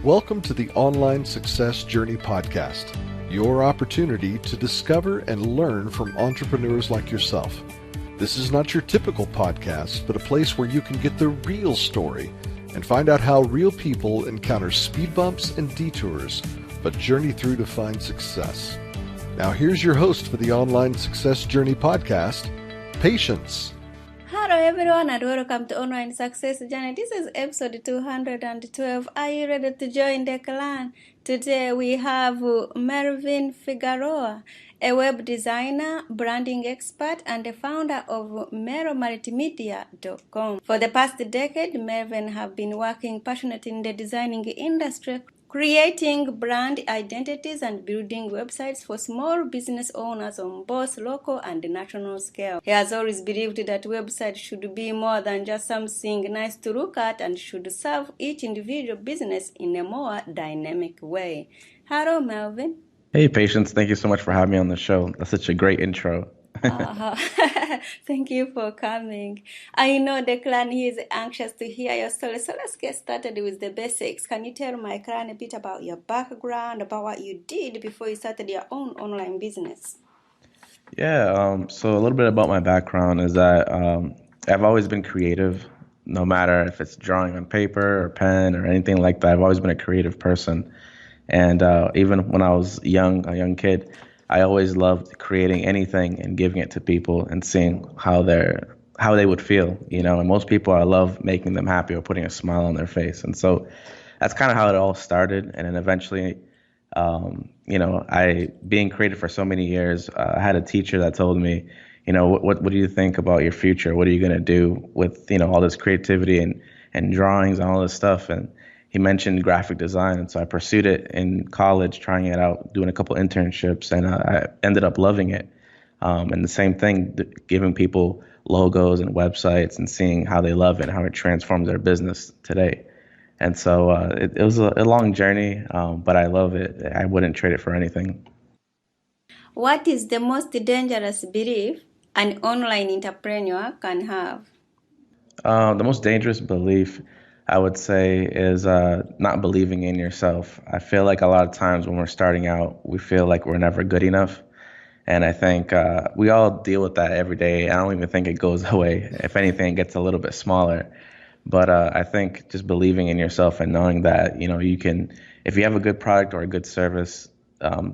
Welcome to the Online Success Journey podcast, your opportunity to discover and learn from entrepreneurs like yourself. This is not your typical podcast, but a place where you can get the real story and find out how real people encounter speed bumps and detours, but journey through to find success. Now here's your host for the Online Success Journey podcast, Patience. Hello everyone and welcome to Online Success Journey. This is episode 212. Are you ready to join the clan? Today we have Melvin Figueroa, a web designer, branding expert, and the founder of meromultimedia.com. For the past decade, Melvin have been working passionately in the designing industry, creating brand identities and building websites for small business owners on both local and national scale. He has always believed that websites should be more than just something nice to look at and should serve each individual business in a more dynamic way. Hello, Melvin. Hey, Patience. Thank you so much for having me on the show. That's such a great intro. Thank you for coming. I know the clan is anxious to hear your story, so let's get started with the basics. Can you tell my clan a bit about your background, about what you did before you started your own online business? Yeah, so a little bit about my background is that I've always been creative, no matter if it's drawing on paper or pen or anything like that. I've always been a creative person. And even when I was a young kid, I always loved creating anything and giving it to people and seeing how they would feel, you know. And most people, I love making them happy or putting a smile on their face. And so that's kind of how it all started. And then eventually, I being creative for so many years, I had a teacher that told me, you know, what do you think about your future? What are you going to do with, all this creativity and drawings and all this stuff? And he mentioned graphic design, and so I pursued it in college, trying it out, doing a couple internships, and I ended up loving it. And the same thing, giving people logos and websites and seeing how they love it and how it transforms their business today. And so it was a long journey, but I love it. I wouldn't trade it for anything. What is the most dangerous belief an online entrepreneur can have? The most dangerous belief, I would say, is not believing in yourself. I feel like a lot of times when we're starting out, we feel like we're never good enough. And I think we all deal with that every day. I don't even think it goes away. If anything, it gets a little bit smaller. But I think just believing in yourself and knowing that, you can, if you have a good product or a good service,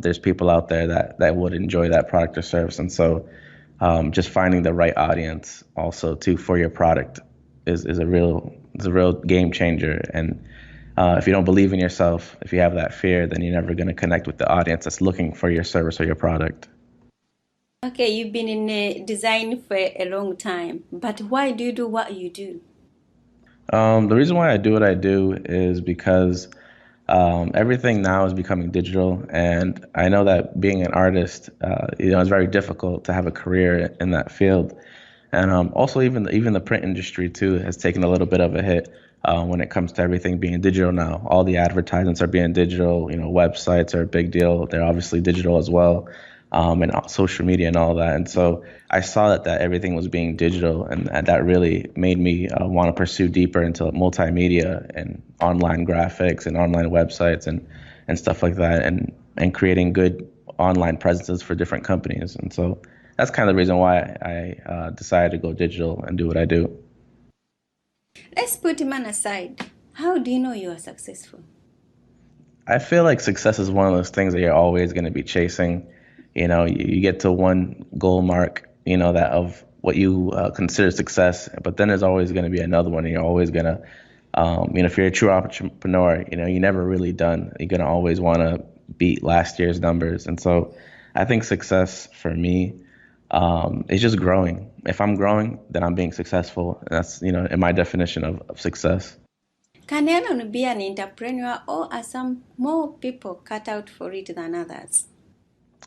there's people out there that would enjoy that product or service. And so just finding the right audience also too for your product is a real game changer. And if you don't believe in yourself, if you have that fear, then you're never going to connect with the audience that's looking for your service or your product. Okay, you've been in design for a long time, but why do you do what you do? The reason why I do what I do is because everything now is becoming digital, and I know that being an artist, it's very difficult to have a career in that field. And also even the print industry too has taken a little bit of a hit when it comes to everything being digital now. All the advertisements are being digital. Websites are a big deal. They're obviously digital as well, and social media and all that. And so I saw that everything was being digital, and that really made me want to pursue deeper into multimedia and online graphics and online websites and stuff like that, and creating good online presences for different companies. And so that's kind of the reason why I decided to go digital and do what I do. Let's put man aside. How do you know you are successful? I feel like success is one of those things that you're always going to be chasing. You get to one goal mark, that of what you consider success, but then there's always going to be another one. And you're always going to, if you're a true entrepreneur, you're never really done. You're going to always want to beat last year's numbers. And so I think success for me, it's just growing. If I'm growing, then I'm being successful. That's, in my definition of success. Can anyone be an entrepreneur, or are some more people cut out for it than others?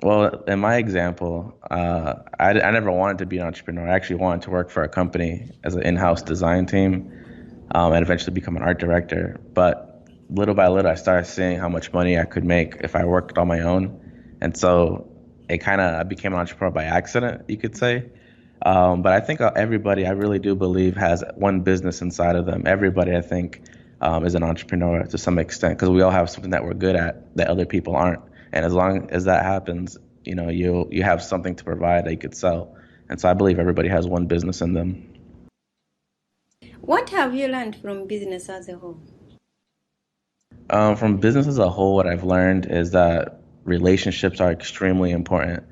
Well, in my example, I never wanted to be an entrepreneur. I actually wanted to work for a company as an in-house design team, and eventually become an art director. But little by little, I started seeing how much money I could make if I worked on my own. And so I became an entrepreneur by accident, you could say. But I think everybody, I really do believe, has one business inside of them. Everybody, I think, as an entrepreneur to some extent, because we all have something that we're good at that other people aren't. And as long as that happens, you have something to provide that you could sell. And so I believe everybody has one business in them. What have you learned from business as a whole? From business as a whole, what I've learned is that relationships are extremely important.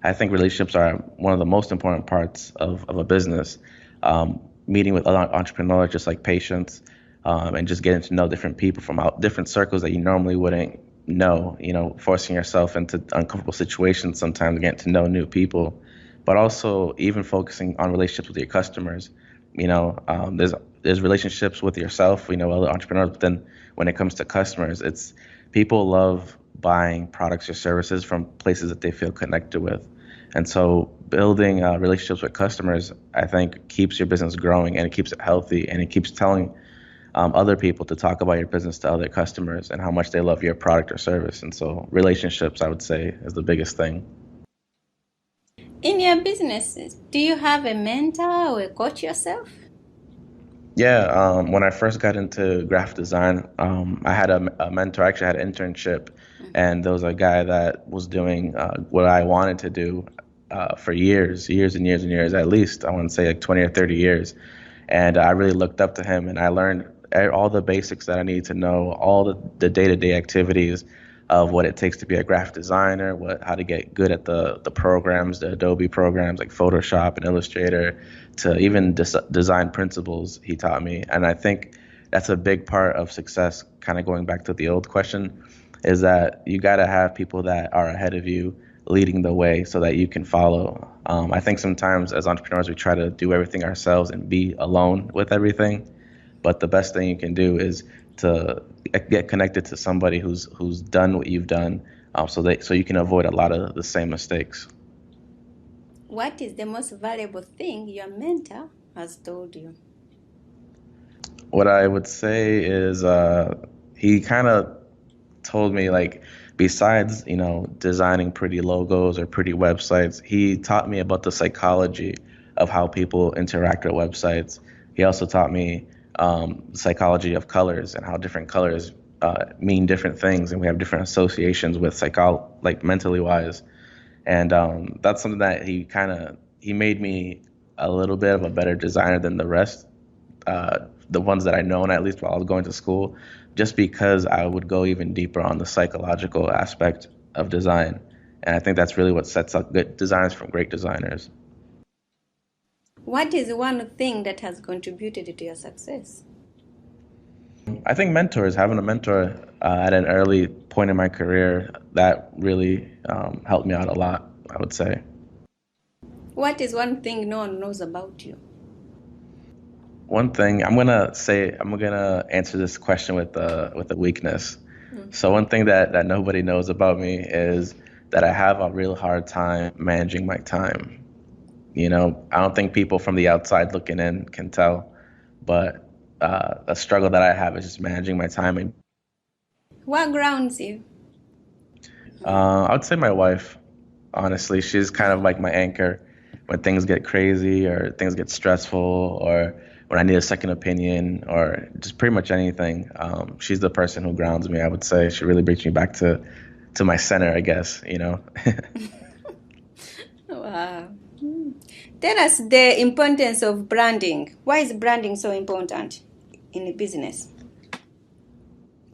I think relationships are one of the most important parts of a business. Meeting with other entrepreneurs, just like patients, and just getting to know different people from different circles that you normally wouldn't know, forcing yourself into uncomfortable situations sometimes, getting to know new people, but also even focusing on relationships with your customers. There's relationships with yourself, other entrepreneurs, but then when it comes to customers, it's people love buying products or services from places that they feel connected with. And so building relationships with customers, I think, keeps your business growing, and it keeps it healthy, and it keeps telling other people to talk about your business to other customers and how much they love your product or service. And so relationships, I would say, is the biggest thing. In your business, do you have a mentor or a coach yourself? Yeah, when I first got into graphic design, I had a mentor. I actually had an internship, and there was a guy that was doing what I wanted to do for years and years and years, at least I want to say like 20 or 30 years. And I really looked up to him, and I learned all the basics that I needed to know, all the day-to-day activities of what it takes to be a graphic designer, how to get good at the programs, the Adobe programs like Photoshop and Illustrator, to even design principles he taught me. And I think that's a big part of success, kind of going back to the old question, is that you got to have people that are ahead of you leading the way so that you can follow. I think sometimes as entrepreneurs, we try to do everything ourselves and be alone with everything. But the best thing you can do is to get connected to somebody who's done what you've done, so you can avoid a lot of the same mistakes. What is the most valuable thing your mentor has told you? What I would say is he kind of told me, like, besides designing pretty logos or pretty websites, he taught me about the psychology of how people interact with websites. He also taught me psychology of colors and how different colors mean different things, and we have different associations with like mentally wise. And that's something that he made me a little bit of a better designer than the rest, the ones that I known, at least while I was going to school, just because I would go even deeper on the psychological aspect of design. And I think that's really what sets up good designers from great designers. What is one thing that has contributed to your success? I think having a mentor at an early point in my career, that really helped me out a lot, I would say. What is one thing no one knows about you? One thing I'm gonna answer this question with a weakness. So one thing that nobody knows about me is that I have a real hard time managing my time. I don't think people from the outside looking in can tell, but a struggle that I have is just managing my time. What grounds you? I would say my wife. Honestly, she's kind of like my anchor when things get crazy or things get stressful or when I need a second opinion or just pretty much anything. She's the person who grounds me, I would say. She really brings me back to my center, I guess, Wow. Tell us the importance of branding. Why is branding so important in a business?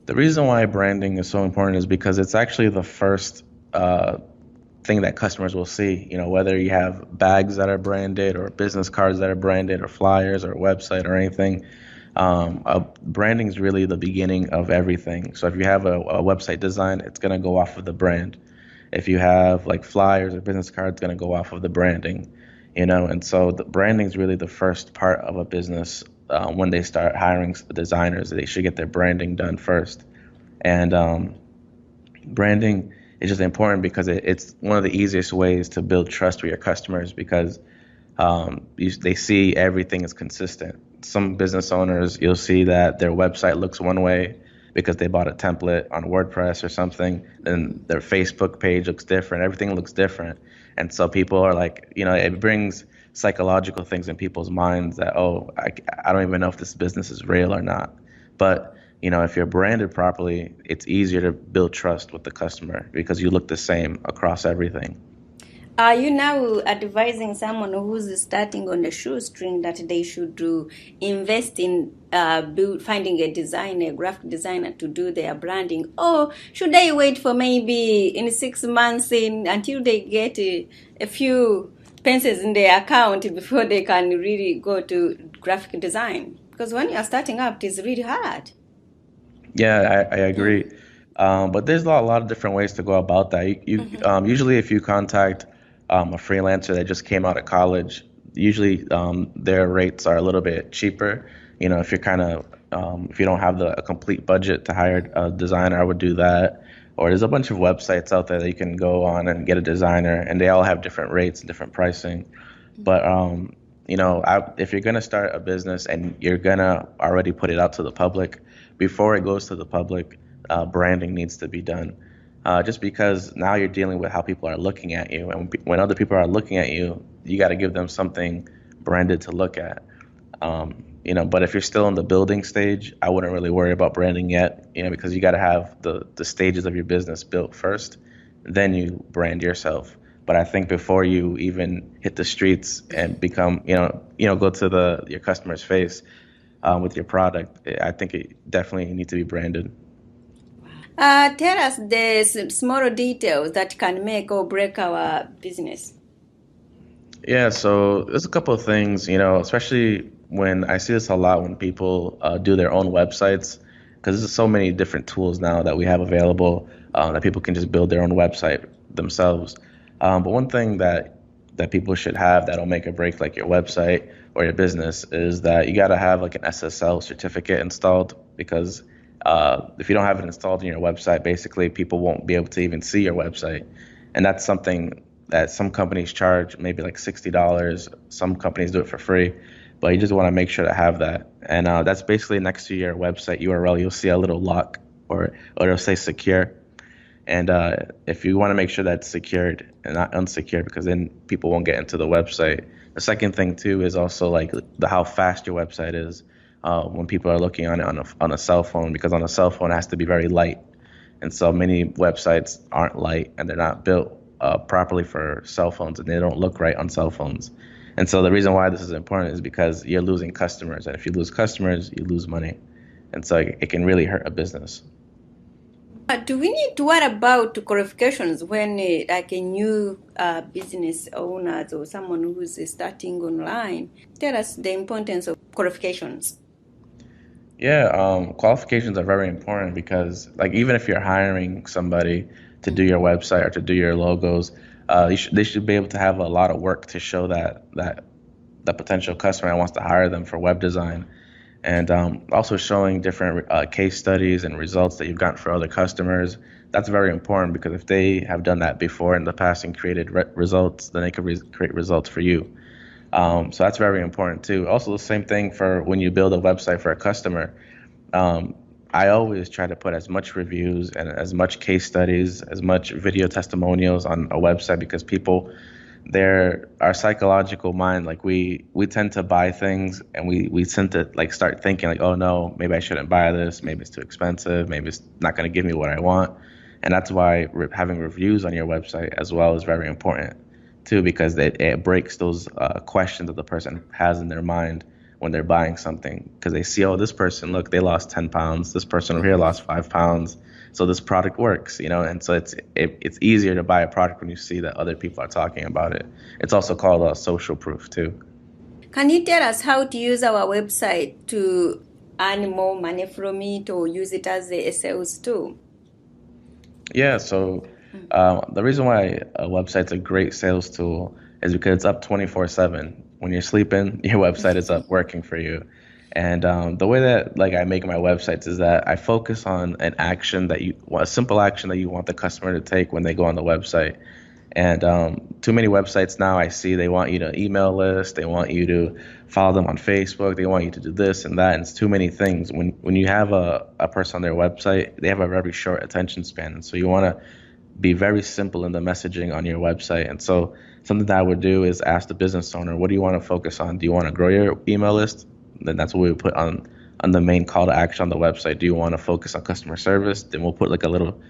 The reason why branding is so important is because it's actually the first thing that customers will see. Whether you have bags that are branded or business cards that are branded or flyers or a website or anything, branding is really the beginning of everything. So if you have a website design, it's going to go off of the brand. If you have like flyers or business cards, it's going to go off of the branding. And so the branding is really the first part of a business. When they start hiring designers, they should get their branding done first. And branding is just important because it's one of the easiest ways to build trust with your customers, because they see everything is consistent. Some business owners, you'll see that their website looks one way because they bought a template on WordPress or something, and their Facebook page looks different. Everything looks different. And so people are like, it brings psychological things in people's minds that, I don't even know if this business is real or not. But if you're branded properly, it's easier to build trust with the customer because you look the same across everything. Are you now advising someone who's starting on a shoestring that they should invest in finding a graphic designer to do their branding? Or should they wait for maybe in 6 months until they get a few pencils in their account before they can really go to graphic design? Because when you're starting up, it's really hard. Yeah, I agree. But there's a lot of different ways to go about that. Usually, if you contact a freelancer that just came out of college, usually their rates are a little bit cheaper. If you're if you don't have a complete budget to hire a designer, I would do that. Or there's a bunch of websites out there that you can go on and get a designer, and they all have different rates and different pricing. But if you're gonna start a business and you're gonna already put it out to the public, before it goes to the public, branding needs to be done. Just because now you're dealing with how people are looking at you, and when other people are looking at you, you got to give them something branded to look at. But if you're still in the building stage, I wouldn't really worry about branding yet, because you got to have the stages of your business built first, then you brand yourself. But I think before you even hit the streets and become, go to your customer's face with your product, I think it definitely needs to be branded. Tell us the small details that can make or break our business. Yeah, so there's a couple of things, especially when I see this a lot when people do their own websites, because there's so many different tools now that we have available that people can just build their own website themselves. But one thing that people should have that'll make or break like your website or your business is that you got to have like an SSL certificate installed, because if you don't have it installed in your website, basically people won't be able to even see your website. And that's something that some companies charge, maybe like $60. Some companies do it for free, but you just want to make sure to have that. And that's basically next to your website URL. You'll see a little lock, or it'll say secure. And if you want to make sure that's secured and not unsecured, because then people won't get into the website. The second thing too is also like how fast your website is when people are looking on it on a cell phone, because on a cell phone it has to be very light. And so many websites aren't light and they're not built properly for cell phones, and they don't look right on cell phones. And so the reason why this is important is because you're losing customers, and if you lose customers, you lose money. And so it can really hurt a business. Do we need to worry about qualifications when like a new business owner or someone who's starting online? Tell us the importance of qualifications. Yeah, qualifications are very important because, like, even if you're hiring somebody to do your website or to do your logos, they should be able to have a lot of work to show that the potential customer wants to hire them for web design, and also showing different case studies and results that you've gotten for other customers. That's very important, because if they have done that before in the past and created results, then they could create results for you. So that's very important too. Also, the same thing for when you build a website for a customer. I always try to put as much reviews and as much case studies, as much video testimonials on a website, because people, our psychological mind, like we tend to buy things, and we tend to like start thinking like, oh no, maybe I shouldn't buy this, maybe it's too expensive, maybe it's not going to give me what I want. And that's why having reviews on your website as well is very important too, because it breaks those questions that the person has in their mind when they're buying something, because they see, oh, this person, look, they lost 10 pounds, this person over here lost 5 pounds, so this product works, and so it's easier to buy a product when you see that other people are talking about it. It's also called social proof too. Can you tell us how to use our website to earn more money from it, or use it as a sales tool? Yeah, so the reason why a website's a great sales tool is because it's up 24/7. When you're sleeping, your website is up working for you. And the way that like I make my websites is that I focus on a simple action that you want the customer to take when they go on the website. And too many websites now, I see they want you to email list, they want you to follow them on Facebook, they want you to do this and that, and it's too many things. When you have a person on their website, they have a very short attention span, and so you want to be very simple in the messaging on your website. And so something that I would do is ask the business owner, what do you want to focus on? Do you want to grow your email list? Then that's what we would put on on the main call to action on the website. Do you want to focus on customer service? Then we'll put like a little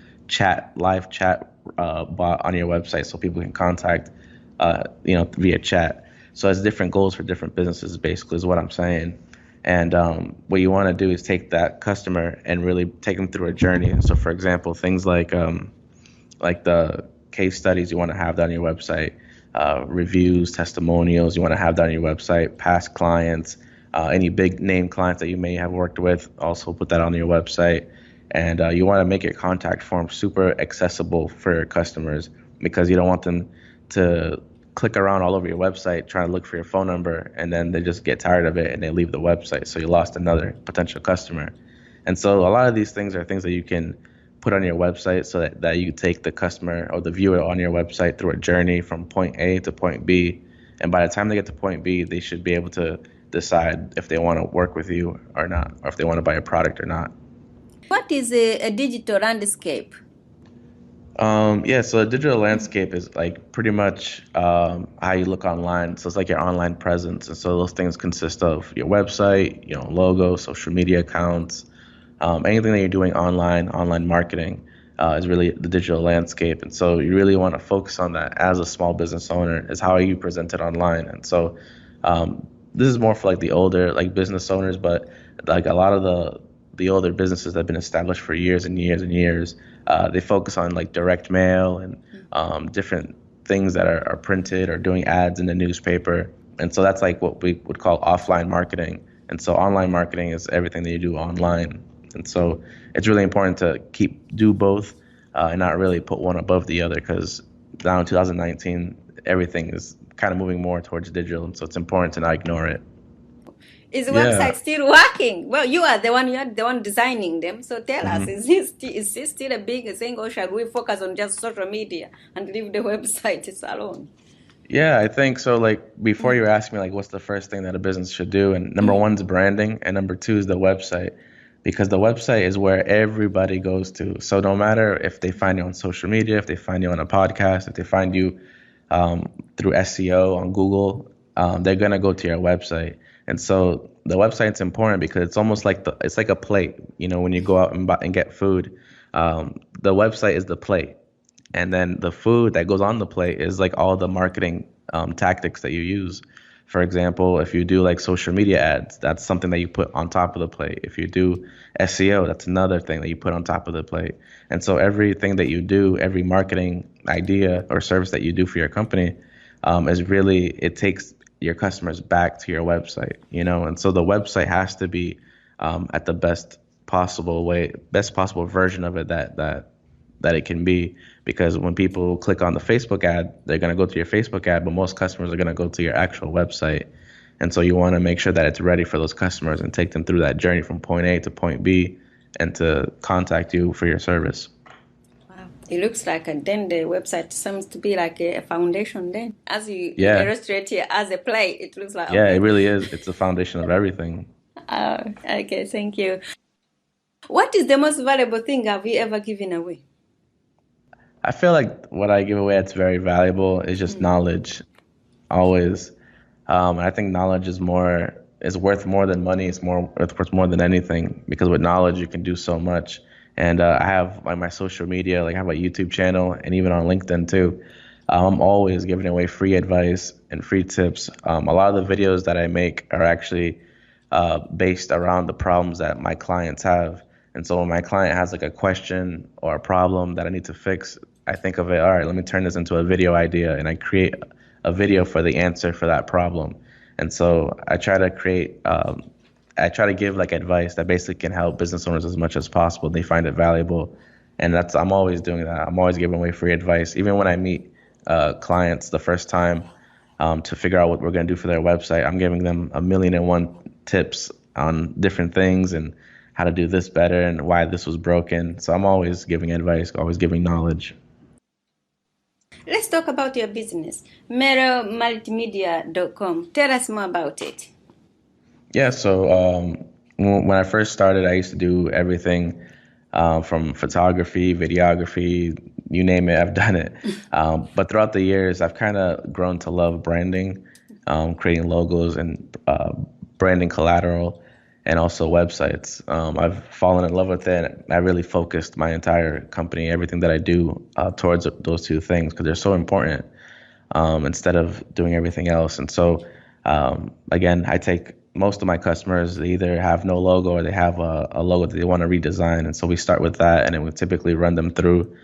live chat bot on your website so people can contact, via chat. So it's different goals for different businesses, basically, is what I'm saying. And what you want to do is take that customer and really take them through a journey. So, for example, things like the case studies, you want to have that on your website, reviews, testimonials, you want to have that on your website, past clients, any big name clients that you may have worked with, also put that on your website. And you want to make your contact form super accessible for your customers, because you don't want them to click around all over your website trying to look for your phone number, and then they just get tired of it and they leave the website. So you lost another potential customer. And so a lot of these things are things that you can put on your website so that you take the customer or the viewer on your website through a journey from point A to point B. And by the time they get to point B, they should be able to decide if they want to work with you or not, or if they want to buy a product or not. What is a digital landscape? So a digital landscape is like pretty much how you look online. So it's like your online presence. And so those things consist of your website, logo, social media accounts, anything that you're doing online marketing is really the digital landscape. And so you really want to focus on that as a small business owner, is how you present it online. And so this is more for like the older like business owners, but like a lot of the older businesses that have been established for years and years and years, they focus on like direct mail and different things that are printed, or doing ads in the newspaper. And so that's like what we would call offline marketing. And so online marketing is everything that you do online. And so it's really important to do both and not really put one above the other, because now in 2019, everything is kind of moving more towards digital. And so it's important to not ignore it. Is the website still working? Well, you are the one designing them. So tell us, is this still a big thing, or shall we focus on just social media and leave the website alone? Yeah, I think so. Like before, you were asking me like, what's the first thing that a business should do? And number one is branding, and number two is the website, because the website is where everybody goes to. So no matter if they find you on social media, if they find you on a podcast, if they find you through SEO on Google, they're gonna go to your website. And so the website's important because it's almost like it's like a plate. When you go out and get food, the website is the plate, and then the food that goes on the plate is like all the marketing tactics that you use. For example, if you do like social media ads, that's something that you put on top of the plate. If you do SEO, that's another thing that you put on top of the plate. And so everything that you do, every marketing idea or service that you do for your company, it takes your customers back to your website, and so the website has to be at the best possible version of it that it can be, because when people click on the Facebook ad, they're going to go to your Facebook ad, but most customers are going to go to your actual website. And so you want to make sure that it's ready for those customers and take them through that journey from point A to point B and to contact you for your service. It looks like then the website seems to be like a foundation then. As you illustrate here as a play, it looks like... Yeah, okay. It really is. It's the foundation of everything. Okay, thank you. What is the most valuable thing have you ever given away? I feel like what I give away that's very valuable is just knowledge, always. I think knowledge is worth more than money. It's worth more than anything, because with knowledge you can do so much. And I have like my social media, like I have a YouTube channel, and even on LinkedIn too. I'm always giving away free advice and free tips. A lot of the videos that I make are actually based around the problems that my clients have. And so when my client has like a question or a problem that I need to fix, I think of it, all right, let me turn this into a video idea, and I create a video for the answer for that problem. And so I try to give like advice that basically can help business owners as much as possible. They find it valuable. And I'm always doing that. I'm always giving away free advice. Even when I meet clients the first time to figure out what we're going to do for their website, I'm giving them 1,000,001 tips on different things and how to do this better and why this was broken. So I'm always giving advice, always giving knowledge. Let's talk about your business, meromultimedia.com. Tell us more about it. Yeah, so when I first started, I used to do everything from photography, videography, you name it, I've done it. But throughout the years, I've kind of grown to love branding, creating logos and branding collateral. and also websites. I've fallen in love with it. I really focused my entire company, everything that I do, towards those two things because they're so important, instead of doing everything else. And so, again, I take most of my customers, they either have no logo or they have a logo that they want to redesign. And so we start with that, and then we typically run them through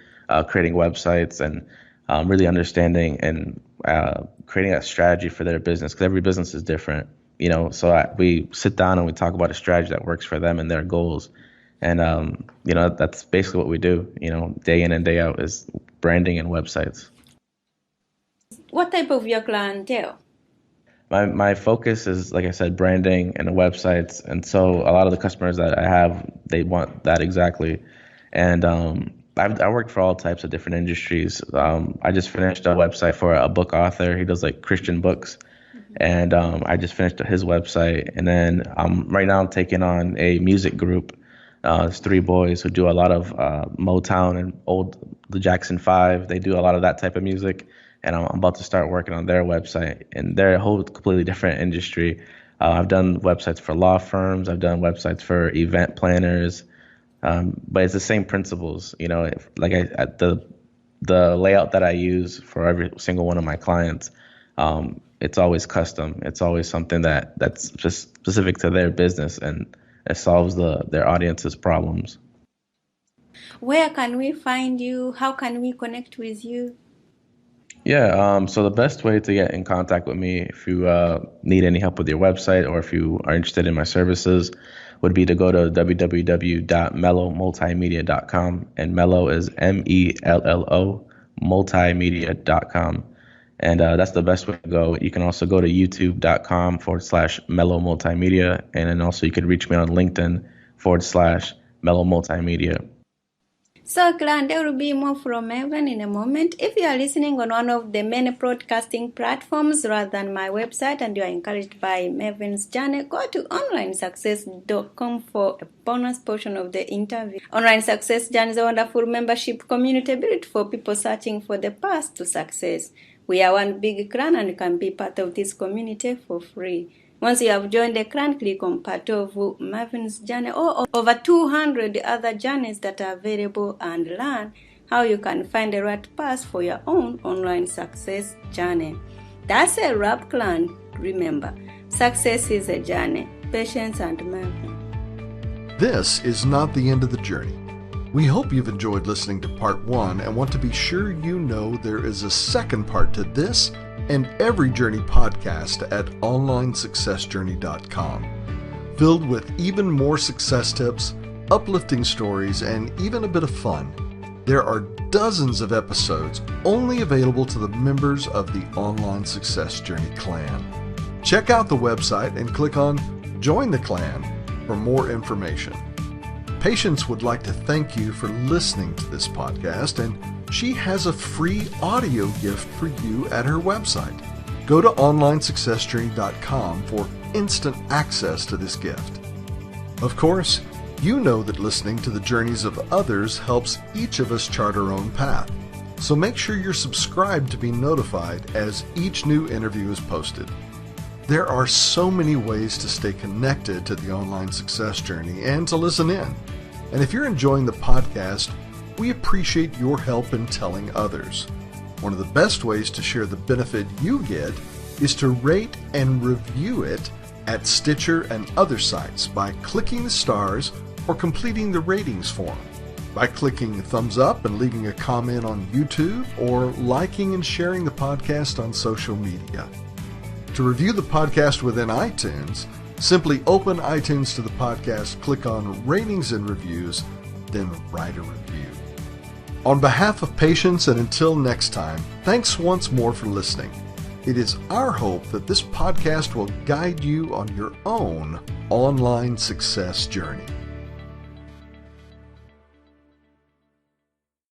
creating websites and really understanding and creating a strategy for their business, because every business is different. So we sit down and we talk about a strategy that works for them and their goals. And, that's basically what we do, day in and day out, is branding and websites. What type of your clientele? My focus is, like I said, branding and websites. And so a lot of the customers that I have, they want that exactly. And I worked for all types of different industries. I just finished a website for a book author. He does like Christian books. And I just finished his website. And then right now I'm taking on a music group. It's 3 boys who do a lot of Motown and the Jackson 5. They do a lot of that type of music. And I'm about to start working on their website. And they're a whole completely different industry. I've done websites for law firms. I've done websites for event planners. But it's the same principles. The layout that I use for every single one of my clients, it's always custom. It's always something that's just specific to their business, and it solves their audience's problems. Where can we find you? How can we connect with you? Yeah, so the best way to get in contact with me, if you need any help with your website or if you are interested in my services, would be to go to www.mellowmultimedia.com, and Mellow is MELLO multimedia.com. And that's the best way to go. You can also go to youtube.com/Mellow Multimedia. And then also you can reach me on LinkedIn/Mellow Multimedia. So, Clan, there will be more from Melvin in a moment. If you are listening on one of the many broadcasting platforms rather than my website and you are encouraged by Melvin's journey, go to onlinesuccess.com for a bonus portion of the interview. Online Success Journey is a wonderful membership community built for people searching for the path to success. We are one big clan and you can be part of this community for free. Once you have joined the clan, click on part of Melvin's journey or over 200 other journeys that are available and learn how you can find the right path for your own online success journey. That's a wrap, clan. Remember, success is a journey. Patience and Melvin. This is not the end of the journey. We hope you've enjoyed listening to part 1 and want to be sure you know there is a second part to this and every journey podcast at onlinesuccessjourney.com, filled with even more success tips, uplifting stories, and even a bit of fun. There are dozens of episodes only available to the members of the Online Success Journey clan. Check out the website and click on Join the Clan for more information. Patience would like to thank you for listening to this podcast, and she has a free audio gift for you at her website. Go to onlinesuccessjourney.com for instant access to this gift. Of course, you know that listening to the journeys of others helps each of us chart our own path. So make sure you're subscribed to be notified as each new interview is posted. There are so many ways to stay connected to the Online Success Journey and to listen in. And if you're enjoying the podcast, we appreciate your help in telling others. One of the best ways to share the benefit you get is to rate and review it at Stitcher and other sites by clicking the stars or completing the ratings form, by clicking thumbs up and leaving a comment on YouTube, or liking and sharing the podcast on social media. To review the podcast within iTunes, simply open iTunes to the podcast, click on Ratings and Reviews, then write a review. On behalf of Patience, and until next time, thanks once more for listening. It is our hope that this podcast will guide you on your own online success journey.